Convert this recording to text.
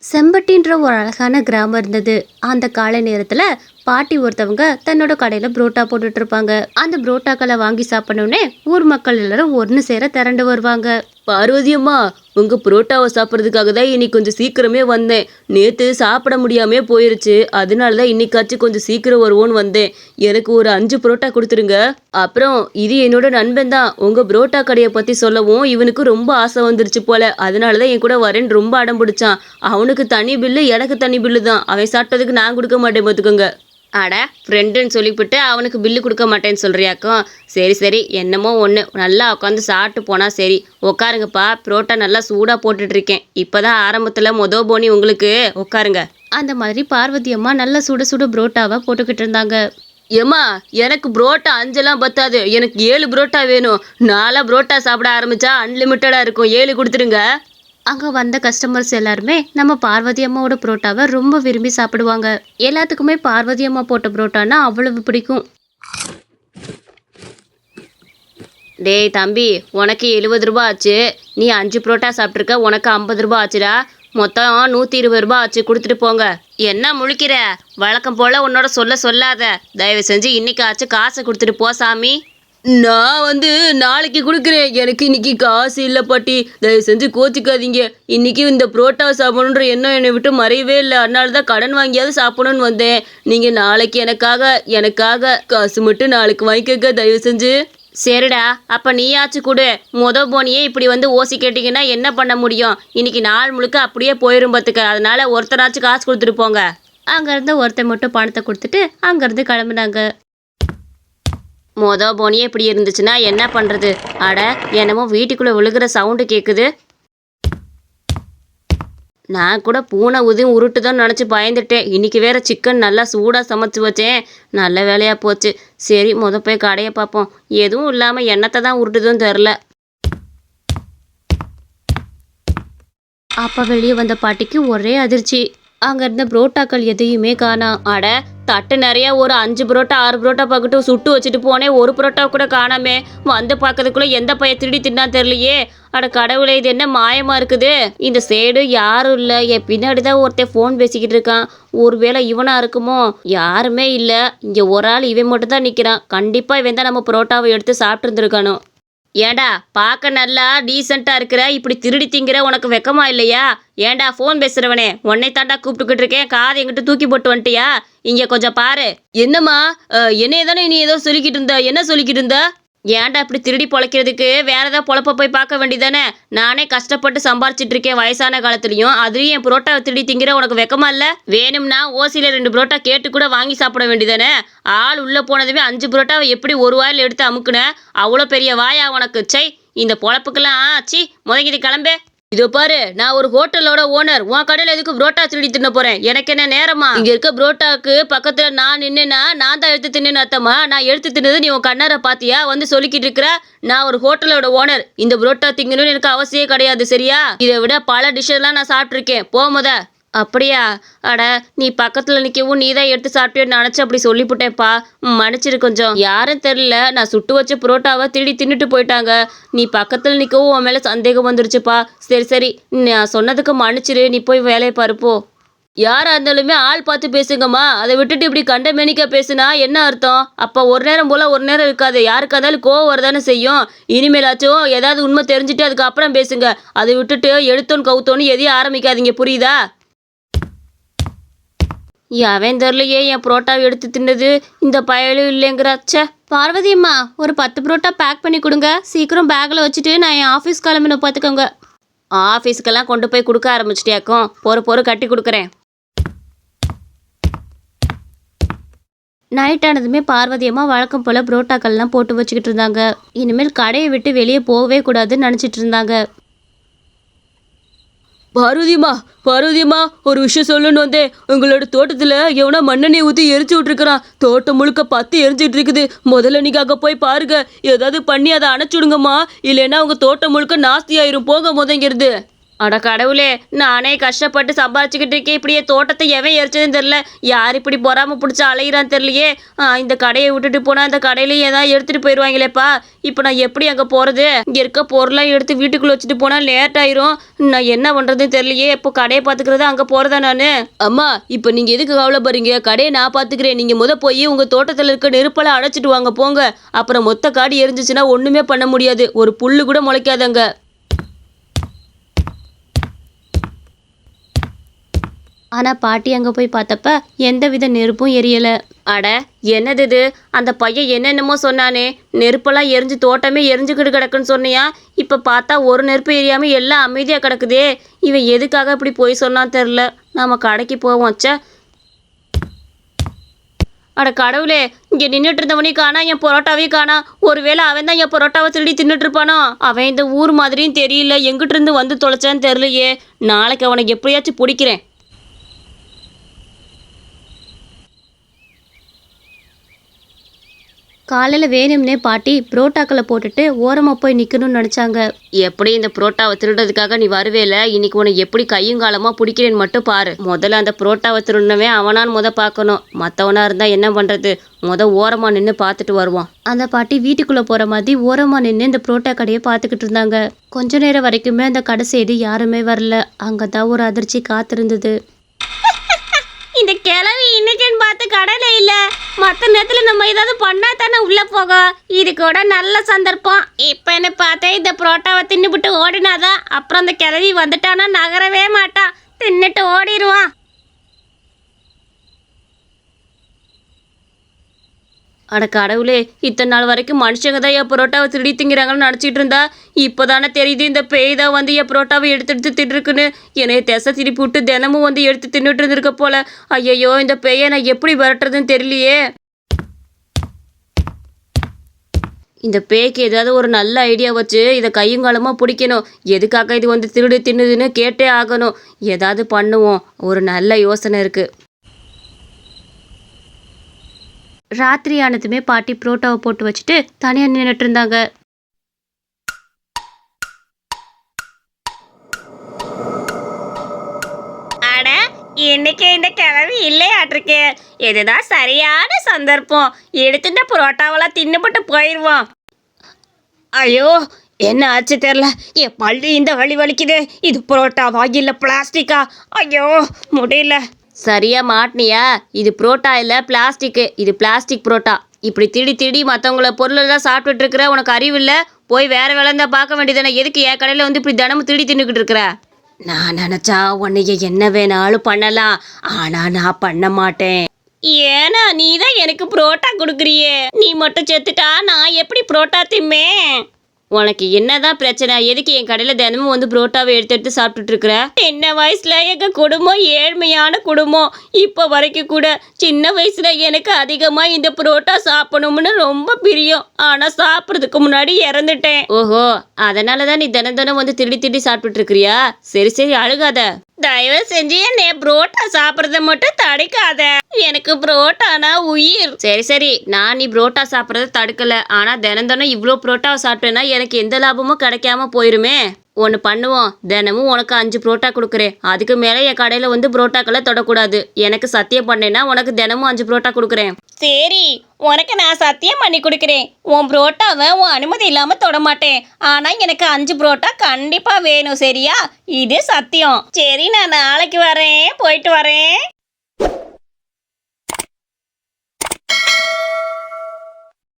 செம்பட்டின்ற ஒரு அழகான கிராமம் இருந்தது. அந்த காலை நேரத்துல பாட்டி ஒருத்தவங்க தன்னோட கடையில புரோட்டா போட்டுட்டு இருப்பாங்க. அந்த புரோட்டாக்களை வாங்கி சாப்பிடணுன்னே ஊர் மக்கள் எல்லாரும் ஒன்று சேர திரண்டு வருவாங்க. பார்வதி அம்மா, உங்க புரோட்டாவை சாப்பிட்றதுக்காக தான் இன்னைக்கு கொஞ்சம் சீக்கிரமே வந்தேன். நேத்து சாப்பிட முடியாமே போயிருச்சு, அதனால தான் இன்னைக்காச்சும் கொஞ்சம் சீக்கிரம் வருவோன்னு வந்தேன். எனக்கு ஒரு 5 புரோட்டா கொடுத்துருங்க. அப்புறம் இது என்னோட நண்பன் தான். உங்க புரோட்டா கடையை பத்தி சொல்லவும் இவனுக்கு ரொம்ப ஆசை வந்துருச்சு போல, அதனால தான் என் கூட வரேன்னு ரொம்ப அடம் பிடிச்சான். அவனுக்கு தனி பில்லு, எனக்கு தனி பில்லு தான். அவன் சாப்பிட்டதுக்கு நான் கொடுக்க மாட்டேன் பார்த்துக்கோங்க. அட, ஃப்ரெண்டுன்னு சொல்லிவிட்டு அவனுக்கு பில்லு கொடுக்க மாட்டேன்னு சொல்றியாக்கும். சரி சரி, என்னமோ ஒன்று, நல்லா உட்காந்து சாப்பிட்டு போனால் சரி. உட்காருங்கப்பா, புரோட்டா நல்லா சூடாக போட்டுட்ருக்கேன். இப்போ தான் ஆரம்பத்தில் போனி உங்களுக்கு. உட்காருங்க. அந்த மாதிரி பார்வதி அம்மா நல்லா சுட சுட புரோட்டாவை போட்டுக்கிட்டு இருந்தாங்க. ஏம்மா, எனக்கு புரோட்டா 5 பத்தாது, எனக்கு 7 புரோட்டா வேணும். 4 புரோட்டா சாப்பிட ஆரம்பிச்சா அன்லிமிட்டடாக இருக்கும். 7 கொடுத்துருங்க. அங்கே வந்த கஸ்டமர்ஸ் எல்லாருமே நம்ம பார்வதி அம்மாவோட புரோட்டாவை ரொம்ப விரும்பி சாப்பிடுவாங்க. எல்லாத்துக்குமே பார்வதி அம்மா போட்ட புரோட்டானா அவ்வளவு பிடிக்கும். டேய் தம்பி, உனக்கு 70 ரூபா ஆச்சு. நீ 5 புரோட்டா சாப்பிட்ருக்க, உனக்கு 50 ரூபா ஆச்சுடா. மொத்தம் 120 ரூபா ஆச்சு. கொடுத்துட்டு போங்க. என்ன முழிக்கிற? வழக்கம் போல் உன்னோட சொல்லாத. தயவு செஞ்சு இன்னைக்காச்சு காசை கொடுத்துட்டு போ சாமி. நான் நாளைக்கு கொடுக்குறேன். எனக்கு இன்னைக்கு காசு இல்லை பாட்டி, தயவு செஞ்சு கோச்சிக்காதீங்க. இன்னைக்கு இந்த புரோட்டாவை சாப்பிடணுன்ற எண்ணம் என்னை விட்டு மறையவே இல்லை. அதனால தான் கடன் வாங்கியாவது சாப்பிடணும்னு வந்தேன். நீங்கள் நாளைக்கு எனக்காக காசு மட்டும் நாளைக்கு வாங்கிக்கங்க தயவு செஞ்சு. சரிடா, அப்போ நீயாச்சும் கொடு. போனியே இப்படி ஓசி கேட்டிங்கன்னா என்ன பண்ண முடியும்? இன்னைக்கு நாள் முழுக்க அப்படியே போயிரும் பார்த்துக்க. அதனால ஒருத்தராச்சும் காசு கொடுத்துட்டு போங்க. அங்கேருந்து ஒருத்தர் மட்டும் பணத்தை கொடுத்துட்டு அங்கேருந்து கிளம்புனாங்க. போனியே இப்படி இருந்துச்சுன்னா என்ன பண்ணுறது? அட, என்னமோ வீட்டுக்குள்ளே விழுகிற சவுண்டு கேட்குது. நான் கூட பூனை உருட்டுதான் நினச்சி பயந்துட்டேன். இன்றைக்கி வேற சிக்கன் நல்லா சூடாக சமைச்சு வச்சேன். நல்ல வேலையாக போச்சு. சரி, போய் கடையை பார்ப்போம். எதுவும் இல்லாமல் எண்ணத்தை தான் உருட்டுதுன்னு தெரில. அப்போ வெளியே வந்த பாட்டிக்கு ஒரே அதிர்ச்சி. அங்கே இருந்த புரோட்டாக்கள் எதையுமே காணோம். அட, தட்டு நிறையா ஒரு 5 புரோட்டா 6 புரோட்டா பார்க்கட்டு சுட்டு வச்சுட்டு போனேன். ஒரு புரோட்டா கூட காணாமே. வந்து பார்க்கறதுக்குள்ளே எந்த பையன் திருடி தின்னா தெரியலையே. அட கடவுளே, இது என்ன மாயமாக இருக்குது? இந்த சைடு யாரும் இல்லை. என் பின்னாடி தான் ஒருத்தன் ஃபோன் பேசிக்கிட்டு இருக்கான். ஒருவேளை இவனா இருக்குமோ? யாருமே இல்லை. இங்கே ஒரு ஆள் இவன் மட்டும் தான் நிற்கிறான். கண்டிப்பாக இவன் தான் நம்ம புரோட்டாவை எடுத்து சாப்பிட்டு இருந்திருக்கானோ. ஏண்டா, பார்க்க நல்லா டீசெண்டாக இருக்கிற, இப்படி திருடி திங்கிற, உனக்கு வெக்கமா இல்லையா? ஏண்டா ஃபோன் பேசுகிறவனே, உன்னை தாண்டா கூப்பிட்டுக்கிட்டு இருக்கேன். காதை எங்கிட்ட தூக்கி போட்டு வந்துட்டியா? இங்கே கொஞ்சம் பாரு. என்னம்மா, என்னைய தானே நீ ஏதோ சொல்லிக்கிட்டு இருந்த? என்ன சொல்லிக்கிட்டு இருந்த? ஏன்டா இப்படி திருடி பொழைக்கிறதுக்கு வேற ஏதாவது பொழப்ப போய் பார்க்க வேண்டியதானே? நானே கஷ்டப்பட்டு சம்பாரிச்சிட்டு இருக்கேன் வயசான காலத்துலையும். அதுலேயும் என் புரோட்டாவை திருடி திங்கிற, உனக்கு வெக்கமா இல்லை? வேணும்னா ஓசியில் 2 புரோட்டா கேட்டு கூட வாங்கி சாப்பிட வேண்டியதானே? ஆள் உள்ளே போனதுமே 5 புரோட்டாவை எப்படி ஒரு வாயில் எடுத்து அமுக்குன? அவ்வளோ பெரிய வாயா உனக்கு? சை, இந்த பொழப்புக்கெல்லாம் சி, முதங்கிட்டு கிளம்பே. இதோ பாரு, நான் ஒரு ஹோட்டலோட ஓனர். உன் கடையில் எதுக்கு புரோட்டா திருடி தின்ன போறேன்? எனக்கு என்ன நேரமா? இங்க இருக்க புரோட்டாக்கு பக்கத்துல நான் நின்னேன்னா நான் தான் எடுத்து தின்னு அத்தம்மா. நான் எடுத்து தின்னது நீ உன் கண்ணார பாத்தியா? சொல்லிக்கிட்டு இருக்கிற. நான் ஒரு ஹோட்டலோட ஓனர். இந்த புரோட்டா திங்கணும்னு எனக்கு அவசியம் கிடையாது, சரியா? இதை விட பல டிஷ்ஷெல்லாம் நான் சாப்பிட்ருக்கேன். போமத. அப்படியா? அட, நீ பக்கத்தில் நிற்கவும் நீ தான் எடுத்து சாப்பிட்டேன்னு நினச்சி அப்படி சொல்லிவிட்டேன்ப்பா. மன்னிச்சிரு கொஞ்சம். யாரும் தெரில, நான் சுட்டு வச்ச புரோட்டாவை திருடி தின்னுட்டு போயிட்டாங்க. நீ பக்கத்தில் நிற்கவும் உன் மேலே சந்தேகம் வந்துருச்சுப்பா. சரி, நான் சொன்னதுக்கு மன்னிச்சிரு. நீ போய் வேலையை பாருப்போ. யாராக இருந்தாலுமே ஆள் பார்த்து பேசுங்கம்மா. அதை விட்டுட்டு இப்படி கண்ட மேனிக்கா பேசுனா என்ன அர்த்தம்? அப்போ ஒரு நேரம் போல் ஒரு நேரம் இருக்காது. யாருக்கா இருந்தாலும் கோவம் வரதானே செய்யும். இனிமேலாச்சும் ஏதாவது உண்மை தெரிஞ்சுட்டு அதுக்கப்புறம் பேசுங்க. அதை விட்டுட்டு எடுத்தோன்னு கவுத்தோன்னு எதையும் ஆரம்பிக்காதீங்க, புரியுதா? அவன் தெரிலையே என் புரோட்டாவை எடுத்து தின்னது. இந்த பயலும் இல்லைங்கிறாச்சே. பார்வதி அம்மா, ஒரு 10 புரோட்டா பேக் பண்ணி கொடுங்க. சீக்கிரம் பேக்கில் வச்சுட்டு நான் என் ஆஃபீஸ் கிளம்பின பார்த்துக்கோங்க. ஆஃபீஸ்க்கெல்லாம் கொண்டு போய் கொடுக்க ஆரம்பிச்சிட்டியாக்கும். பொறு கட்டி கொடுக்குறேன். நைட் ஆனதுமே பார்வதி அம்மா வழக்கம் போல் புரோட்டாக்கள்லாம் போட்டு வச்சுக்கிட்டு இருந்தாங்க. இனிமேல் கடையை விட்டு வெளியே போகவே கூடாதுன்னு நினச்சிட்டு இருந்தாங்க. பார்வதியம்மா, ஒரு விஷயம் சொல்லணும்னு வந்தேன். உங்களோட தோட்டத்தில் எவனா மண்ணெண்ணெய் ஊற்றி எரிச்சு விட்ருக்குறான். தோட்டம் முழுக்க 10 எரிஞ்சிட்டு இருக்குது. முதல்ல நீங்கள் அங்கே போய் பாருங்க. ஏதாவது பண்ணி அதை அணைச்சுடுங்கம்மா. இல்லைன்னா உங்கள் தோட்டம் முழுக்க நாஸ்தி ஆயிரும். போங்க முதங்கிறது. அட கடவுளே, நானே கஷ்டப்பட்டு சம்பாரிச்சுக்கிட்டு இருக்கேன், இப்படியே தோட்டத்தை எவன் எரிச்சதுன்னு தெரியல. யார் இப்படி பொறாம பிடிச்சி அலையிறான்னு தெரியலையே. இந்த கடையை விட்டுட்டு போனால் அந்த கடையிலையும் ஏதாவது எடுத்துகிட்டு போயிடுவாங்களேப்பா. இப்போ நான் எப்படி அங்கே போகிறது? இங்கே இருக்க பொருளாக எடுத்து வீட்டுக்குள்ளே வச்சுட்டு போனால் லேட் ஆயிரும். நான் என்ன பண்ணுறதுன்னு தெரியலையே. இப்போ கடையை பார்த்துக்கிறதா அங்கே போகிறதா நான்? அம்மா, இப்போ நீங்கள் எதுக்கு கவலைப்படுறீங்க? கடையை நான் பார்த்துக்கிறேன். நீங்கள் போய் உங்கள் தோட்டத்தில் இருக்க நெருப்பெல்லாம் அடைச்சிட்டு வாங்க போங்க. அப்புறம் மொத்த காடு எரிஞ்சிச்சுன்னா ஒன்றுமே பண்ண முடியாது. ஒரு புல்லு கூட முளைக்காதங்க. ஆனால் பாட்டி அங்கே போய் பார்த்தப்ப எந்தவித நெருப்பும் எரியலை. அட, என்னது இது? அந்த பையன் என்னென்னமோ சொன்னானே, நெருப்பெல்லாம் எரிஞ்சு தோட்டமே எரிஞ்சுக்கிட்டு கிடக்குன்னு சொன்னியா? இப்போ பார்த்தா ஒரு நெருப்பு எரியாமல் எல்லாம் அமைதியாக கிடக்குதே. இவன் எதுக்காக இப்படி போய் சொன்னான்னு தெரில. நம்ம கடைக்கு போவோம். ச்சே. அட கடவுளே, இங்கே நின்றுட்டு இருந்தவனையும் காணா, என் பரோட்டாவையும் காணா. ஒருவேளை அவன் தான் என் பரோட்டாவை திருடி தின்னுட்டு இருப்பானோ? அவன் இந்த ஊர் மாதிரியும் தெரியல, எங்கிட்ட இருந்து வந்து தொலைச்சான்னு தெரியலையே. நாளைக்கு அவனை எப்படியாச்சும் பிடிக்கிறேன். காலையில் வேணும்னே பாட்டி புரோட்டாக்களை போட்டுட்டு ஓரமாக போய் நிற்கணும்னு நினச்சாங்க. எப்படி இந்த புரோட்டாவை திருடுறதுக்காக நீ வருவேல, இன்னைக்கு உன்னை எப்படி கையும் காலமாக பிடிக்கிறேன்னு மட்டும் பாரு. முதல்ல அந்த புரோட்டாவை திருடினவே அவனான்னு பார்க்கணும். மற்றவனாக இருந்தால் என்ன பண்ணுறது? ஓரமாக நின்று பார்த்துட்டு வருவான். அந்த பாட்டி வீட்டுக்குள்ளே போகிற மாதிரி ஓரமாக நின்று இந்த புரோட்டா கடையை பார்த்துக்கிட்டு இருந்தாங்க. கொஞ்ச நேரம் வரைக்குமே அந்த கடை சைடு யாருமே வரல. அங்கே தான் ஒரு அதிர்ச்சி காத்திருந்தது. இந்த கிழவி இன்னைக்குன்னு பார்த்து கடையில இல்லை. மற்ற நேரத்தில் நம்ம ஏதாவது பண்ணா தானே உள்ளே போகும். இது கூட நல்ல சந்தர்ப்பம். இப்போ என்ன பார்த்தேன், இந்த புரோட்டாவை தின்னுபிட்டு ஓடினாதான். அப்புறம் அந்த கிழவி வந்துட்டானா நகரவே மாட்டான். தின்னுட்டு ஓடிடுவான். அட கடவுளே, இத்தனை நாள் வரைக்கும் மனுஷங்க தான் என் புரோட்டாவை திருடி திங்கிறாங்கன்னு நினச்சிட்டு இருந்தா, இப்போ தானே தெரியுது இந்த பேய் தான் வந்து என் புரோட்டாவை எடுத்து தின்னுருக்குன்னு. என்னைய திசை திருப்பி விட்டு தினமும் வந்து எடுத்து தின்னுட்டு இருந்திருக்க போல. ஐயையோ, இந்த பேயை நான் எப்படி விரட்டுறதுன்னு தெரியலையே. இந்த பேய்க்கு ஏதாவது ஒரு நல்ல ஐடியா வச்சு இதை கையுங்காலமாக பிடிக்கணும். எதுக்காக இது வந்து திருடு தின்னுதுன்னு கேட்டே ஆகணும். ஏதாவது பண்ணுவோம். ஒரு நல்ல யோசனை இருக்குது. ராத்திரி ஆனதுமே பாட்டி புரோட்டாவை போட்டு வச்சுட்டு தனியாக நின்றுட்டு இருந்தாங்க. அட, இன்னைக்கு இந்த கிழவி இல்லையாட்டிருக்கே. இதுதான் சரியான சந்தர்ப்பம். எடுத்துட்டு புரோட்டாவெல்லாம் தின்னுபட்டு போயிடுவோம். ஐயோ, என்ன ஆச்சு தெரில. என் பள்ளி இந்த வலி வலிக்குது. இது புரோட்டாவா இல்லை பிளாஸ்டிக்கா? ஐயோ, முடியல. சரியா மாட்டினியா? இது புரோட்டா இல்லை, பிளாஸ்டிக்கு. இது பிளாஸ்டிக் புரோட்டா. இப்படி திடி மற்றவங்கள பொருளெல்லாம் சாப்பிட்டுட்டு இருக்கிற உனக்கு அறிவு இல்லை? போய் வேற வேலை இருந்தால் பார்க்க வேண்டியதானே. எதுக்கு என் கடையில் வந்து இப்படி தினமும் தின்னுக்கிட்டு இருக்கிற? நான் நினச்சா உன்னைய என்ன வேணாலும் பண்ணலாம், ஆனால் நான் பண்ண மாட்டேன். ஏன்னா நீ தான் எனக்கு புரோட்டா கொடுக்குறியே. நீ மட்டும் செத்துட்டா நான் எப்படி புரோட்டா திம்மேன்? உனக்கு என்னதான் பிரச்சனை? எதுக்கு என் கடையில் தினமும் வந்து புரோட்டாவை எடுத்து சாப்பிட்டுட்டு இருக்கிற? சின்ன வயசுல எங்க குடும்பம் ஏழ்மையான குடும்பம். இப்போ வரைக்கும் கூட சின்ன வயசுல எனக்கு அதிகமா இந்த புரோட்டா சாப்பிடணும்னு ரொம்ப பிரியம். ஆனா சாப்பிட்றதுக்கு முன்னாடி இறந்துட்டேன். ஓஹோ, அதனால தான் நீ தினம் வந்து திருடி சாப்பிட்டுட்டு இருக்கிறியா? சரி அழுகாத. தயவு செஞ்சு என்னை புரோட்டா சாப்பிட்றத மட்டும் தடுக்காத. எனக்கு புரோட்டானா உயிர். சரி, நான் நீ புரோட்டா சாப்பிட்றத தடுக்கல. ஆனா தினம் இவ்வளோ புரோட்டாவை சாப்பிட்டேன்னா எனக்கு எந்த லாபமும் கிடைக்காம போயிருமே. ஒன்று பண்ணுவோம், தினமும் உனக்கு 5 புரோட்டா கொடுக்குறேன். அதுக்கு மேலே என் கடையில் வந்து புரோட்டாக்களை தொடக்கூடாது. எனக்கு சத்தியம் பண்ணேன்னா உனக்கு தினமும் 5 புரோட்டா கொடுக்குறேன். சரி, உனக்கு நான் சத்தியம் பண்ணி கொடுக்குறேன். உன் புரோட்டாவை உன் அனுமதி இல்லாமல் தொடமாட்டேன். ஆனால் எனக்கு 5 புரோட்டா கண்டிப்பாக வேணும். சரியா? இது சத்தியம். சரி, நான் நாளைக்கு வரேன். போயிட்டு வரேன்.